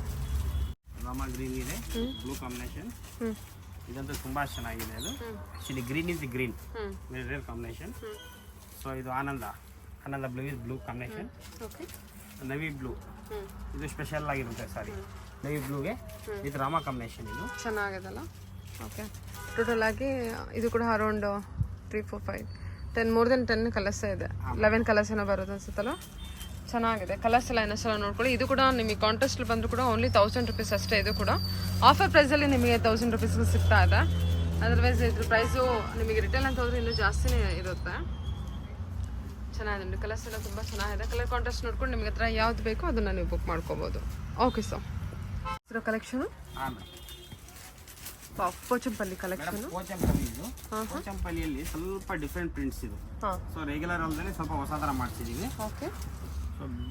B: ರಾಮ ಗ್ರೀನ್ ಇದೆ, ಬ್ಲೂ ಕಾಂಬಿನೇಷನ್. ಇದಂತೂ ತುಂಬಾ ಚೆನ್ನಾಗಿದೆ. ಅದು actually green is green, very rare combination. So ಇದು ಆನಂದ blue is blue combination.
A: Okay,
B: navy blue ಇದು ಸ್ಪೆಷಲ್ ಆಗಿರುತ್ತೆ. ಸಾರಿ, ನವಿ ಬ್ಲೂಗೆ ವಿತ್ ರಾಮ ಕಾಂಬಿನೇಷನ್. ಇದು
A: ಚೆನ್ನಾಗಿದೆಲ್ಲ. ಓಕೆ, ಟೋಟಲ್ ಆಗಿ ಇದು ಕೂಡ ಅರೌಂಡ್ 3, 4, 5, 10 ಮೋರ್ ದೆನ್ 10 ಕಲರ್ಸ್ ಇದೆ. 11 ಕಲರ್ಸ್ ಏನೋ ಬರೋದು ಅನ್ಸುತ್ತಲ್ಲ. ಚೆನ್ನಾಗಿದೆ. ಕಲರ್ಸ್ ಎಲ್ಲ ಇನ್ನೊಂದ್ಸಲ ನೋಡ್ಕೊಳ್ಳಿ. ಇದು ಕೂಡ ನಿಮಗೆ ಕಾಂಟ್ರಾಸ್ಟ್ ಬಂದರೂ ಕೂಡ ಓನ್ಲಿ 1000 rupees ಅಷ್ಟೇ. ಇದು ಕೂಡ ಆಫರ್ ಪ್ರೈಸಲ್ಲಿ ನಿಮಗೆ 1000 rupeesಗೆ ಸಿಗ್ತಾ ಇದೆ. ಅದರ್ವೈಸ್ ಇದ್ರ ಪ್ರೈಸು ನಿಮಗೆ ರಿಟೇಲ್ ಅಂತ ಹೋದರೆ ಇನ್ನೂ ಜಾಸ್ತಿನೇ ಇರುತ್ತೆ. ಚೆನ್ನಾಗಿದೆ. ಕಲರ್ಸ್ ಎಲ್ಲ ತುಂಬ ಚೆನ್ನಾಗಿದೆ. ಕಲರ್ ಕಾಂಟ್ರಾಸ್ಟ್ ನೋಡ್ಕೊಂಡು ನಿಮಗೆ ಹತ್ರ ಯಾವ್ದು ಬೇಕೋ ಅದನ್ನು ನೀವು ಬುಕ್ ಮಾಡ್ಕೋಬೋದು. ಓಕೆ ಸರ್, ಇದ್ರ ಕಲೆಕ್ಷನು ಪೋಚಂಪಲ್ಲಿ ಕಲೆಕ್ಷನ್.
B: ಪೋಚಂಪಲ್ಲಿಯಲ್ಲಿ ಸ್ವಲ್ಪ ಡಿಫ್ರೆಂಟ್ ಪ್ರಿಂಟ್ಸ್ ಇದು. ಸೊ ರೆಗ್ಯುಲರ್ ಅಲ್ಲದೆ ಸ್ವಲ್ಪ ಹೊಸ ತರ ಮಾಡ್ತಿದೀವಿ.
A: ಓಕೆ,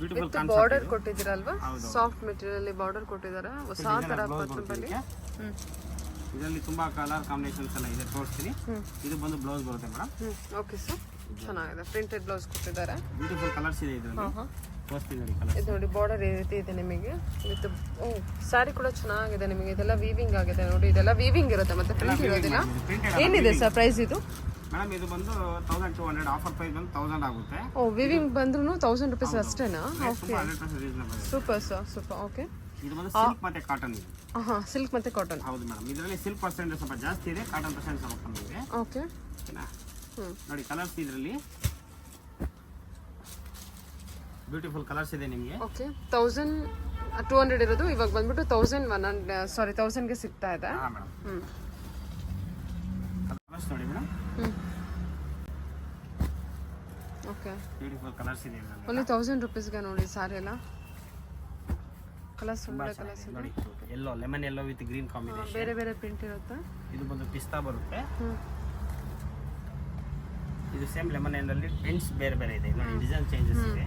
B: ಬ್ಯೂಟಿಫುಲ್
A: ಬಾರ್ಡರ್ ಕೊಟ್ಟಿದ್ದೀರಲ್ವಾ? ಸಾಫ್ಟ್ ಮೆಟೀರಿಯಲ್ ಬಾರ್ಡರ್ ಕೊಟ್ಟಿದ್ದಾರೆ. ಹೊಸ ತರ ಪೋಚಂಪಲ್ಲಿ.
B: ಇದರಲ್ಲಿ ತುಂಬಾ ಕಲರ್ ಕಾಂಬಿನೇಷನ್ಸ್ ಎಲ್ಲ ಇದೆ, ತೋರಿಸ್ತೀನಿ. ಇದು ಬಂದು ಬ್ಲೌಸ್ ಬರುತ್ತೆ ಮೇಡಮ್.
A: ಓಕೆ ಸರ್, ಚೆನ್ನಾಗಿದೆ. ಪ್ರಿಂಟೆಡ್ ಬ್ಲೌಸ್ ಕೊಟ್ಟಿದ್ದಾರೆ.
B: ಬ್ಯೂಟಿಫುಲ್ ಕಲರ್ಸ್ ಇದೆ ಇದರಲ್ಲಿ. ತೋರಿಸ್ತೀನಿ ನೋಡಿ ಕಲರ್.
A: ಇದು ನೋಡಿ ಬಾರ್ಡರ್ ಈ ರೀತಿ ಇದೆ ನಿಮಗೆ ವಿತ್. ಸ್ಯಾರಿ ಕೂಡ ಚೆನ್ನಾಗಿದೆ ನಿಮಗೆ. ಇದೆಲ್ಲ ವೀವಿಂಗ್ ಆಗಿದೆ ನೋಡಿ. ಇದೆಲ್ಲ ವೀವಿಂಗ್ ಇರುತ್ತೆ ಮತ್ತೆ ಪ್ರಿಂಟ್ ಇರೋದಿಲ್ಲ. ಏನಿದೆ ಸರ್ ಪ್ರೈಸ್ ಇದು?
B: ಮೇಡಮ್ ಇದು ಬಂದು 1200. ಆಫರ್ ಪ್ರೈಸ್ ಬಂದು 1000 ಆಗುತ್ತೆ.
A: ಓ, ವಿವಿಂಗ್ ಬಂದ್ರೂ 1000 rupees ಅಷ್ಟೇನಾ? Okay,
B: 100% reasonable.
A: Super sir, super. Okay,
B: ಇದು ಬಂದು ಸಿಲ್ಕ್ ಮತ್ತೆ ಕಾಟನ್ ಇದೆ.
A: ಹಾಂ, ಸಿಲ್ಕ್ ಮತ್ತೆ ಕಾಟನ್.
B: ಹೌದು ಮೇಡಮ್. ಇದರಲ್ಲಿ ಸಿಲ್ಕ್ ಪರ್ಸೆಂಟೇಜ್ ಸ್ವಲ್ಪ ಜಾಸ್ತಿ ಇದೆ, ಕಾಟನ್ ಪರ್ಸೆಂಟ್ ಸ್ವಲ್ಪ ಕಮ್ಮಿ ಇದೆ.
A: ಓಕೆ,
B: ಓಕೆನಾ? ನೋಡಿ ಕಲರ್ಸ್ ಇದರಲ್ಲಿ ಬ್ಯೂಟಿಫುಲ್ ಕಲರ್ಸ್ ಇದೆ ನಿಮಗೆ.
A: ಓಕೆ, 1200 ಇರೋದು ಇವಾಗ ಬಂದ್ಬಿಟ್ಟು 1000ಗೆ ಸಿಗ್ತಾ ಇದೆ.
B: ಹಾಂ ಮೇಡಮ್. ಕಲರ್ಸ್ ನೋಡಿ ಮೇಡಮ್.
A: ಓಕೆ,
B: ಬ್ಯೂಟಿಫುಲ್ ಕಲರ್ಸ್ ಇದೆ ಇದರಲ್ಲಿ.
A: ಓನ್ಲಿ 1000 rupeesಗೆ ನೋಡಿ ಸಾರಿ ಎಲ್ಲ. ಕಲರ್ಸ್ ಒಳ್ಳೆ ಕಲರ್ಸ್ ಇದೆ
B: ನೋಡಿ. Yellow lemon yellow with green combination.
A: ಬೇರೆ ಬೇರೆ ಪ್ರಿಂಟ್ ಇರುತ್ತೆ.
B: ಇದು ಬಂದು ಪಿಸ್ತಾ ಬರುತ್ತೆ. ಇದು ಸೇಮ್ ಲೆಮನ್ ಎಂಡಲ್ಲಿ ಪ್ರಿಂಟ್ಸ್ ಬೇರೆ ಬೇರೆ ಇದೆ ನೋಡಿ. ಡಿಸೈನ್ ಚೇಂಜಸ್ ಇದೆ.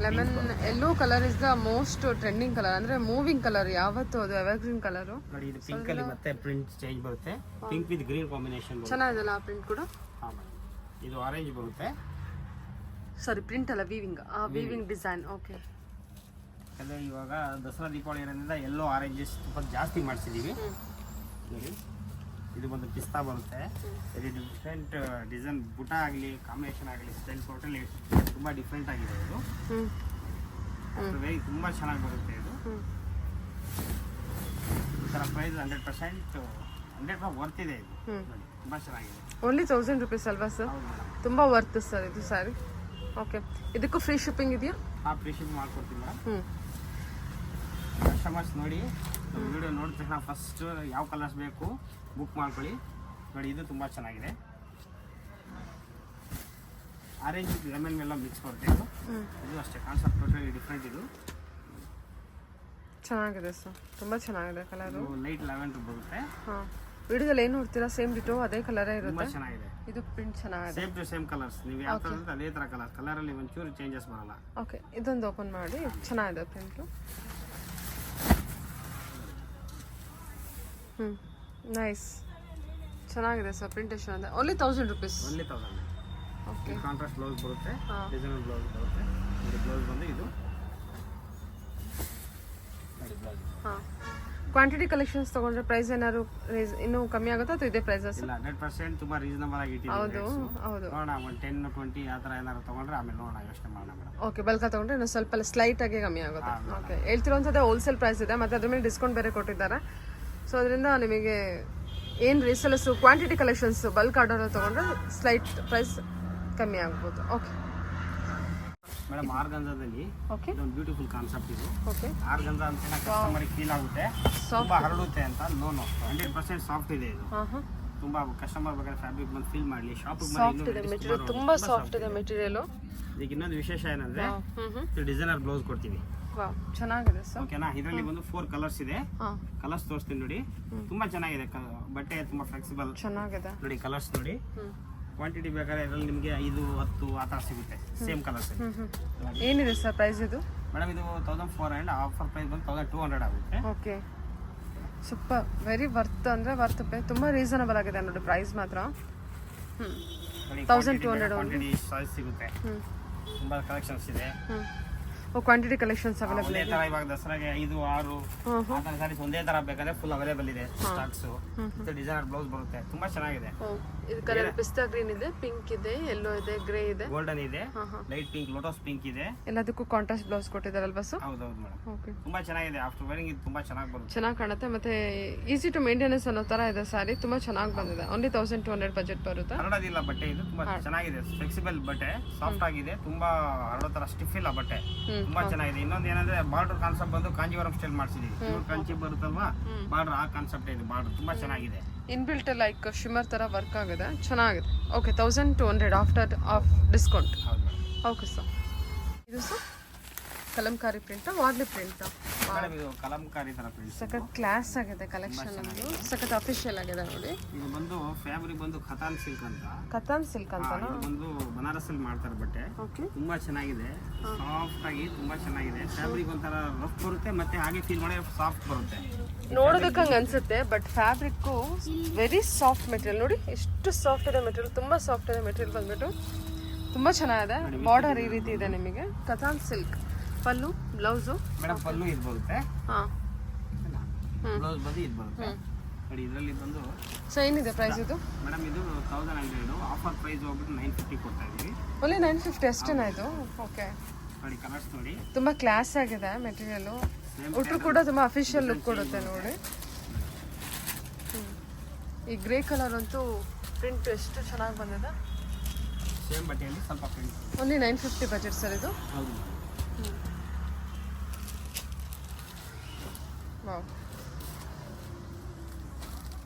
A: Lemon yellow colour is the most trending colour, ಅಂದ್ರೆ ಮೂವಿಂಗ್ ಕಲರ್ ಯಾವತ್ತು. ಅದು ಎವರ್ಗ್ರೀನ್ ಕಲರ್
B: ನೋಡಿ. ಇದು ಪಿಂಕ್ ಅಲ್ಲಿ ಮತ್ತೆ ಪ್ರಿಂಟ್ ಚೇಂಜ್ ಬರುತ್ತೆ. ಪಿಂಕ್ ವಿತ್ ಗ್ರೀನ್ ಕಾಂಬಿನೇಷನ್
A: ಚೆನ್ನಾಗಿದೆಲ್ಲ ಆ ಪ್ರಿಂಟ್ ಕೂಡ.
B: ಹಾಂ ಮೇಡಮ್. ಇದು ಆರೆಂಜ್ ಬರುತ್ತೆ.
A: ಸಾರಿ, ಪ್ರಿಂಟ್ ಅಲ್ಲ, ವೀವಿಂಗ್. Weaving design. ಓಕೆ,
B: ಯಾಕಂದರೆ ಇವಾಗ ದಸರಾ ದೀಪಾವಳಿ ಇರೋದ್ರಿಂದ ಎಲ್ಲೋ ಆರೆಂಜಸ್ ಸ್ವಲ್ಪ ಜಾಸ್ತಿ ಮಾಡಿಸಿದ್ದೀವಿ ನೋಡಿ. ಇದು ಬಂದು ಪಿಸ್ತಾ ಬರುತ್ತೆ. ಇದು ಡಿಫ್ರೆಂಟ್ ಡಿಸೈನ್ ಬುಟ್ಟ ಆಗಲಿ ಕಾಂಬಿನೇಷನ್ ಆಗಲಿ ಸ್ಟೈಲ್ ಟೋಟಲಿ ತುಂಬ ಡಿಫ್ರೆಂಟ್ ಆಗಿದೆ ಇದು. ತುಂಬ ಚೆನ್ನಾಗಿ ಬರುತ್ತೆ ಇದು. ಈ ಥರ ಪ್ರೈಸ್ 100% ವರ್ತ್ ಇದೆ ಇದು. ತುಂಬ ಚೆನ್ನಾಗಿದೆ.
A: ಓನ್ಲಿ 1000 rupees ಅಲ್ವಾ ಸರ್?
B: ಹೌದು ಮೇಡಮ್.
A: ತುಂಬ ವರ್ತ್ ಸರ್ ಇದು ಸ್ಯಾರಿ. ಓಕೆ, ಇದಕ್ಕೂ ಫ್ರೀ ಶಿಪ್ಪಿಂಗ್ ಇದೆಯಾ?
B: ಹಾಂ, ಫ್ರೀ ಶಿಪ್ ಮಾಡ್ಕೊಡ್ತೀವಿ ಮೇಡಮ್. ಕಸ್ಟಮರ್ಸ್ ನೋಡಿ ವಿಡಿಯೋ ನೋಡಿದ ತಕ್ಷಣ ಫಸ್ಟ್ ಯಾವ ಕಲರ್ಸ್ ಬೇಕು ಬುಕ್ ಮಾಡ್ಕೊಳ್ಳಿ. ನೋಡಿ ಇದು ತುಂಬ ಚೆನ್ನಾಗಿದೆ. ಆರೆಂಜ್ ಲೆಮನ್ ಎಲ್ಲ ಮಿಕ್ಸ್ ಕೊಡ್ತೀವಿ. ಇದು ಅಷ್ಟೇ ಕಾನ್ಸೆಪ್ಟ್ ಟೋಟಲಿ ಡಿಫ್ರೆಂಟ್. ಇದು
A: ಚೆನ್ನಾಗಿದೆ ಸರ್, ತುಂಬ ಚೆನ್ನಾಗಿದೆ ಕಲರು.
B: ಲೈಟ್ ಲ್ಯಾವೆಂಡರ್ ಬರುತ್ತೆ.
A: ಹಾಂ, ವಿಡಿಯೋದಲ್ಲಿ ಏನು ನೋಡ್ತೀರಾ ಸೇಮ್ ಡಿಟೋ ಅದೇ ಕಲರೇ
B: ತುಂಬ
A: ಇರುತ್ತೆ.
B: ಚೆನ್ನಾಗಿದೆ.
A: ಇದು ಪ್ರಿಂಟ್ ಚೆನ್ನಾಗಿದೆ.
B: Same to same colours. ನೀವು ಯಾವ ಥರ ಇರುತ್ತೆ ಅದೇ ಥರ ಕಲರಲ್ಲಿ ಒಂಚೂರು ಚೇಂಜಸ್ ಬರಲ್ಲ.
A: ಓಕೆ, ಇದೊಂದು ಓಪನ್ ಮಾಡಿ. ಚೆನ್ನಾಗಿದೆ ಪ್ರಿಂಟು. ನೈಸ್, ಚೆನ್ನಾಗಿದೆ ಸರ್. ಪ್ರಿಂಟ್ ಎಷ್ಟು ಅಂದರೆ only 1000 rupees.
B: Only 1000.
A: Okay,
B: contrast blouse ಬರುತ್ತೆ, ಡಿಸೈನರ್ ಬ್ಲೌಸ್ ಬರುತ್ತೆ. ಬ್ಲೌಸ್ ಬಂದು ಇದು.
A: ಹಾಂ, ಕ್ವಾಂಟಿಟಿ ಕಲೆಕ್ಷನ್ಸ್ ತೊಗೊಂಡ್ರೆ ಪ್ರೈಸ್ ಏನಾದ್ರು ಇನ್ನೂ ಕಮ್ಮಿ ಆಗುತ್ತಾ ಅಥವಾ ಇದೇ ಪ್ರೈಸಸ್?
B: ಇಲ್ಲ, 100% ತುಂಬ ರೀಸನಬಲ್ ಆಗಿ ಇಟ್ಟಿದ್ದೀವಿ.
A: ಹೌದು ಹೌದು.
B: ನೋಡೋಣ, ಒಂದು 10-20 ಆ ಥರ ಏನಾದ್ರು ತೊಗೊಂಡ್ರೆ ಆಮೇಲೆ ನೋಡೋಣ, ಯೋಚನೆ ಮಾಡೋಣ ಮೇಡಮ್.
A: ಓಕೆ, ಬಲ್ಕ ತೊಗೊಂಡ್ರೆ ಇನ್ನೂ ಸ್ವಲ್ಪ ಸ್ಲೈಟ್ ಆಗಿ ಕಮ್ಮಿ ಆಗುತ್ತೆ. ಓಕೆ, ಹೇಳ್ತಿರೋಂಥದ್ದೇ ಹೋಲ್ಸೇಲ್ ಪ್ರೈಸ್ ಇದೆ, ಮತ್ತು ಅದ್ರ ಮೇಲೆ ಡಿಸ್ಕೌಂಟ್ ಬೇರೆ ಕೊಟ್ಟಿದ್ದಾರೆ. ಸೊ ಅದರಿಂದ ನಿಮಗೆ ಏನು ರೀಸೆಲ್ಲರ್ಸು ಕ್ವಾಂಟಿಟಿ ಕಲೆಕ್ಷನ್ಸ್ ಬಲ್ಕ್ ಆರ್ಡರ್ ತೊಗೊಂಡ್ರೆ ಸ್ಲೈಟ್ ಪ್ರೈಸ್ ಕಮ್ಮಿ ಆಗ್ಬೋದು. ಓಕೆ
B: ಮೇಡಮ್, ಆರ್ಗಂಜಾದಲ್ಲಿ
A: ಓಕೆ,
B: ಇದೊಂದು ಬ್ಯೂಟಿಫುಲ್ ಕಾನ್ಸೆಪ್ಟ್ ಇದು.
A: ಓಕೆ,
B: ಆರ್ಗಂಜಾ ಅಂತ ಕಸ್ಟಮರಿಗೆ ಫೀಲ್ ಆಗುತ್ತೆ ತುಂಬ ಹರಡುತ್ತೆ ಅಂತ. 100% ಸಾಫ್ಟ್ ಇದೆ ಇದು.
A: ಹಾಂ ಹಾಂ,
B: ತುಂಬ ಕಸ್ಟಮರ್ ಬೇಕಾದ್ರೆ ಫ್ಯಾಬ್ರಿಕ್ ಬಂದು ಫೀಲ್ ಮಾಡಲಿ, ಶಾಪಿಗೆ
A: ಸಾಫ್ಟ್ ಇದೆ ಮೆಟೀರಿಯಲ್, ತುಂಬ ಸಾಫ್ಟ್ ಇದೆ ಮೆಟೀರಿಯಲು.
B: ಈಗ ಇನ್ನೊಂದು ವಿಶೇಷ ಏನಂದ್ರೆ
A: ಹ್ಞೂ
B: ಇದು ಡಿಸೈನರ್ ಬ್ಲೌಸ್ ಕೊಡ್ತೀವಿ.
A: ವಾವ್, ಚೆನ್ನಾಗಿದೆ ಸರ್.
B: ಓಕೆನಾ? ಇದರಲ್ಲಿ ಬಂದು 4 ಕಲರ್ಸ್ ಇದೆ.
A: ಹಾಂ,
B: ಕಲರ್ಸ್ ತೋರಿಸ್ತೀನಿ ನೋಡಿ. ತುಂಬಾ ಚೆನ್ನಾಗಿದೆ ಬಟ್ಟೆ, ತುಂಬಾ ಫ್ಲೆಕ್ಸಿಬಲ್.
A: ಚೆನ್ನಾಗಿದೆ
B: ನೋಡಿ ಕಲರ್ಸ್ ನೋಡಿ. ಕ್ವಾಂಟಿಟಿ ಬೇಕಾದ್ರೆ ಇದರಲ್ಲಿ ನಿಮಗೆ 5, 10 ಆ ಥರ ಸಿಗುತ್ತೆ ಸೇಮ್ ಕಲರ್ಸ್.
A: ಏನಿದೆ ಸರ್ ಪ್ರೈಸ್ ಇದು?
B: ಮೇಡಮ್ ಇದು 1400 ಆ್ಯಂಡ್ ಆಫರ್ ಪ್ರೈಸ್ ಬಂದು 1200 ಆಗುತ್ತೆ.
A: ಓಕೆ, ಸೂಪರ್, ವೆರಿ ವರ್ತ್ ಅಂದರೆ ವರ್ತ್ ಪೇ. ತುಂಬ ರೀಸನಬಲ್ ಆಗಿದೆ ನೋಡಿ ಪ್ರೈಸ್ ಮಾತ್ರ. 1200
B: ಕ್ವಾಂಟಿಟಿ ಸೈಜ್ ಸಿಗುತ್ತೆ. ತುಂಬಾ ಕಲೆಕ್ಷನ್ಸ್ ಇದೆ.
A: ಕ್ವಾಂಟಿಟಿ ಕಲೆಕ್ಷನ್ಸ್ ಅವೈಲೇಬಲ್
B: ಒಂದೇ ತರ ಇವಾಗ ದಸರಾಗೆ 5, 6 ಆ ಥರ ಸಾರೀಸ್ ಒಂದೇ ತರ ಬೇಕಾದ್ರೆ ಫುಲ್ ಅವೈಲೇಬಲ್ ಇದೆ ಸ್ಟಾಕ್ಸ್. ಮತ್ತೆ ಡಿಸೈನರ್ ಬ್ಲೌಸ್ ಬರುತ್ತೆ, ತುಂಬಾ ಚೆನ್ನಾಗಿದೆ.
A: ಇದು ಕಲರ್ ಪಿಸ್ತಾ ಗ್ರೀನ್ ಇದೆ, ಪಿಂಕ್ ಇದೆ, ಯೆಲ್ಲೋ ಇದೆ, ಗ್ರೇ ಇದೆ,
B: ಗೋಲ್ಡನ್ ಇದೆ, ಲೈಟ್ ಪಿಂಕ್, ಲೋಟಸ್ ಪಿಂಕ್ ಇದೆ.
A: ಎಲ್ಲದಕ್ಕೂ ಕಾಂಟ್ರಾಸ್ಟ್ ಬ್ಲೌಸ್ ಕೊಟ್ಟಿದ್ದಾರಲ್ವಾ ಸರ್?
B: ಹೌದೌದು ಮೇಡಮ್.
A: ಓಕೆ,
B: ತುಂಬಾ ಚೆನ್ನಾಗಿದೆ. ಆಫ್ಟರ್ ವೇರಿಂಗ್ ಇದು ತುಂಬಾ ಚೆನ್ನಾಗಿ ಬರುತ್ತೆ,
A: ಚೆನ್ನಾಗಿ ಕಾಣುತ್ತೆ. ಮತ್ತೆ ಈಸಿ ಟು ಮೇಂಟೆನೆನ್ಸ್ ಅನ್ನೋ ತರ ಇದೆ ಸ್ಯಾರಿ. ತುಂಬಾ ಚೆನ್ನಾಗಿ ಬಂದಿದೆ. ಓನ್ಲಿ 1200 ಬಜೆಟ್ ಬರುತ್ತೆ.
B: ಹರಡೋದಿಲ್ಲ ಬಟ್ಟೆ. ಇದು ತುಂಬಾ ಚೆನ್ನಾಗಿದೆ, ಫ್ಲೆಕ್ಸಿಬಲ್ ಬಟ್ಟೆ, ಸಾಫ್ಟ್ ಆಗಿದೆ, ತುಂಬಾ ಹರಡೋ ತರ ಸ್ಟಿಫ್ ಇಲ್ಲ ಬಟ್ಟೆ, ತುಂಬಾ ಚೆನ್ನಾಗಿದೆ. ಇನ್ನೊಂದು ಏನಂದ್ರೆ ಬಾರ್ಡರ್ ಕಾನ್ಸೆಪ್ಟ್ ಬಂದು ಕಾಂಜೀವರಂ ಸ್ಟೈಲ್ ಮಾಡಿಸಿದೀವಿ. ಕಂಚಿ ಬರುತ್ತಲ್ವಾ ಬಾರ್ಡರ್, ಆ ಕಾನ್ಸೆಪ್ಟ್ ಇದೆ. ಬಾರ್ಡರ್ ತುಂಬಾ ಚೆನ್ನಾಗಿದೆ.
A: ಇನ್ಬಿಲ್ಟ್ ಲೈಕ್ ಶಿಮರ್ ತರ ವರ್ಕ್ ಆಗಿದೆ, ಚೆನ್ನಾಗಿದೆ. Okay, 1200 after of discount.
B: ಹೌದು ಮೇಡಮ್.
A: Okay sir. ಇದು sir Kalamkari print, Warli print.
B: Madam ಇದು ಕಲಂಕಾರಿ ತರ ಪ್ರಿಂಟ್.
A: ಸಖತ್ ಕ್ಲಾಸ್ ಆಗಿದೆ ಕಲೆಕ್ಷನ್. ಅದು ಸಖತ್ ಅಫಿಷಿಯಲ್ ಆಗಿದೆ ನೋಡಿ.
B: ಇದು ಬಂದು ಫ್ಯಾಬ್ರಿಕ್ ಬಂದು ಖತಾನ್ ಸಿಲ್ಕ್ ಅಂತ.
A: ಕತಾನ್ ಸಿಲ್ಕ್ ಅಂತ
B: ಇದು ಬಂದು ಬನಾರಸಲ್ಲಿ ಮಾಡ್ತಾರೆ ಬಟ್ಟೆ.
A: ಓಕೆ,
B: ತುಂಬಾ ಚೆನ್ನಾಗಿದೆ, ಸಾಫ್ಟ್ ಆಗಿ ತುಂಬಾ ಚೆನ್ನಾಗಿದೆ. ಫ್ಯಾಬ್ರಿಕ್ ಒಂಥರ ರಫ್ ಬರುತ್ತೆ, ಮತ್ತೆ ಹಾಗೆ ಫೀಲ್ ಮಾಡಿ ಸಾಫ್ಟ್ ಬರುತ್ತೆ.
A: ನೋಡೋದಕ್ಕೆ ಹಂಗೆ ಅನ್ಸುತ್ತೆ, but fabric very soft material. ನೋಡಿ ಎಷ್ಟು ಸಾಫ್ಟ್ ಇದೆ ಮೆಟೀರಿಯಲ್, ತುಂಬ ಸಾಫ್ಟ್ ಇದೆ ಮೆಟೀರಿಯಲ್ ಬಂದ್ಬಿಟ್ಟು. ತುಂಬ ಚೆನ್ನಾಗಿದೆ. ಬಾರ್ಡರ್ ಈ ರೀತಿ ಇದೆ ನಿಮಗೆ. ಕತಾನ್ ಸಿಲ್ಕ್ ಪಲ್ಲು, ಬ್ಲೌಸು.
B: ಮೇಡಮ್ ಪಲ್ಲು ಇದು ಬರುತ್ತೆ.
A: ಹಾಂ,
B: ಬ್ಲೌಸ್ ಬಂದು ಇದು ಬರುತ್ತೆ ನೋಡಿ. ಇದರಲ್ಲಿ ಬಂದು
A: ಸೊ ಏನಿದೆ ಪ್ರೈಸ್ ಇದು?
B: ಮೇಡಮ್ ಇದು 1100. ಆಫರ್ ಪ್ರೈಸ್ ಹೋಗ್ಬಿಟ್ಟು 950 ಕೊಡ್ತಾ ಇದೀವಿ.
A: ಓನ್ಲಿ 950 ಅಷ್ಟೇನಾ ಇದು? ಓಕೆ,
B: ನೋಡಿ ಕಲರ್ಸ್ ನೋಡಿ.
A: ತುಂಬ ಕ್ಲಾಸ್ ಆಗಿದೆ ಮೆಟೀರಿಯಲು. ಉಟ್ರು ಕೂಡ ತುಂಬ ಅಫಿಷಿಯಲ್ ಲುಕ್ ಕೊಡುತ್ತೆ ನೋಡಿ. ಈ ಗ್ರೇ ಕಲರ್ ಅಂತೂ ಪ್ರಿಂಟ್ ಎಷ್ಟು ಚೆನ್ನಾಗಿ ಬಂದಿದೆ.
B: ಸೇಮ್ ಬಟ್ಟೆಯಲ್ಲಿ ಸ್ವಲ್ಪ ಪ್ರಿಂಟ್.
A: ಓನ್ಲಿ 950 ಬಜೆಟ್ ಸರ್ ಇದು.
B: ಹೌದು.
A: ವಾವ್,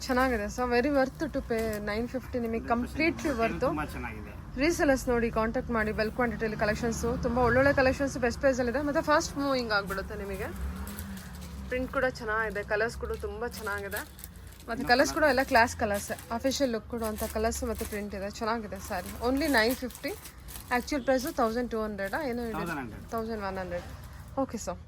A: ಚೆನ್ನಾಗಿದೆ sir. Very worth to pay 950. ನಿಮಗೆ ಕಂಪ್ಲೀಟ್ಲಿ ವರ್ತು.
B: ತುಂಬಾ ಚೆನ್ನಾಗಿದೆ.
A: ರೀಸೆಲರ್ಸ್ ನೋಡಿ ಕಾಂಟ್ಯಾಕ್ಟ್ ಮಾಡಿ. ಬಲ್ಕ್ ಕ್ವಾಂಟಿಟಿಯಲ್ಲಿ ಕಲೆಕ್ಷನ್ಸು ತುಂಬ ಒಳ್ಳೊಳ್ಳೆ ಕಲೆಕ್ಷನ್ಸ್ ಬೆಸ್ಟ್ ಪ್ರೈಸಲ್ಲಿದೆ, ಮತ್ತು ಫಾಸ್ಟ್ ಮೂವಿಂಗ್ ಆಗಿಬಿಡುತ್ತೆ ನಿಮಗೆ. ಪ್ರಿಂಟ್ ಕೂಡ ಚೆನ್ನಾಗಿದೆ, ಕಲರ್ಸ್ ಕೂಡ ತುಂಬ ಚೆನ್ನಾಗಿದೆ, ಮತ್ತು ಕಲರ್ಸ್ ಕೂಡ ಎಲ್ಲ ಕ್ಲಾಸ್ ಕಲರ್ಸ್, ಅಫಿಷಿಯಲ್ ಲುಕ್ ಕೊಡುವಂಥ ಕಲರ್ಸ್ ಮತ್ತು ಪ್ರಿಂಟ್ ಇದೆ. ಚೆನ್ನಾಗಿದೆ ಸ್ಯಾರಿ. ಓನ್ಲಿ 950. ಆ್ಯಕ್ಚುಯಲ್ ಪ್ರೈಸು 1200 ಏನೋ ಇದೆ, 1100. Okay sir.